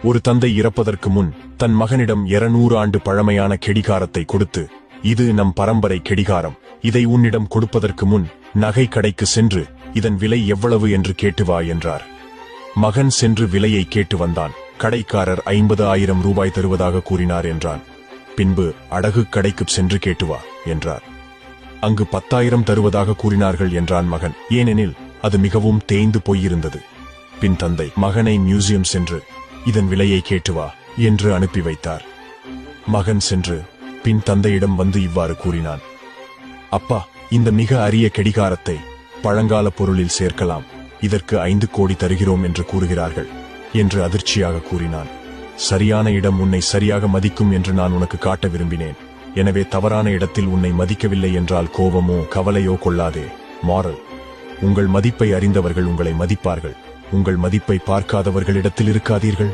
ஒரு தந்தை இறப்பதற்கு முன் தன் மகனிடம் 200 ஆண்டு பழமையான கெடிகாரத்தை கொடுத்து, இது நம் பரம்பரை கெடிகாரம், இதை உன்னிடம் கொடுப்பதற்கு முன் நகை கடைக்கு சென்று இதன் விலை எவ்வளவு என்று கேட்டு வா என்றார். மகன் சென்று விலையை கேட்டு வந்தான். கடைக்காரர் 50,000 ரூபாய் தருவதாக கூறினார் என்றான். பின்பு அடகு கடைக்கு சென்று கேட்டு வா என்றார். அங்கு 10,000 தருவதாக கூறினார்கள் என்றான் மகன். ஏனெனில் அது மிகவும் தேய்ந்து போயிருந்தது. பின் தந்தை மகனை மியூசியம் சென்று இதன் விலையை கேட்டு வா என்று அனுப்பி வைத்தார். மகன் சென்று பின் தந்தையிடம் வந்து இவ்வாறு கூறினான். அப்பா, இந்த மிக அரிய கெடிகாரத்தை பழங்கால பொருளில் சேர்க்கலாம், இதற்கு 5 கோடி தருகிறோம் என்று கூறுகிறார்கள் என்று அதிர்ச்சியாக கூறினான். சரியான இடம் உன்னை சரியாக மதிக்கும் என்று நான் உனக்கு காட்ட விரும்பினேன். எனவே தவறான இடத்தில் உன்னை மதிக்கவில்லை என்றால் கோபமோ கவலையோ கொள்ளாதே. மாரல்: உங்கள் மதிப்பை அறிந்தவர்கள் உங்களை மதிப்பார்கள். உங்கள் மதிப்பை பார்க்காதவர்களிடத்தில் இருக்காதீர்கள்.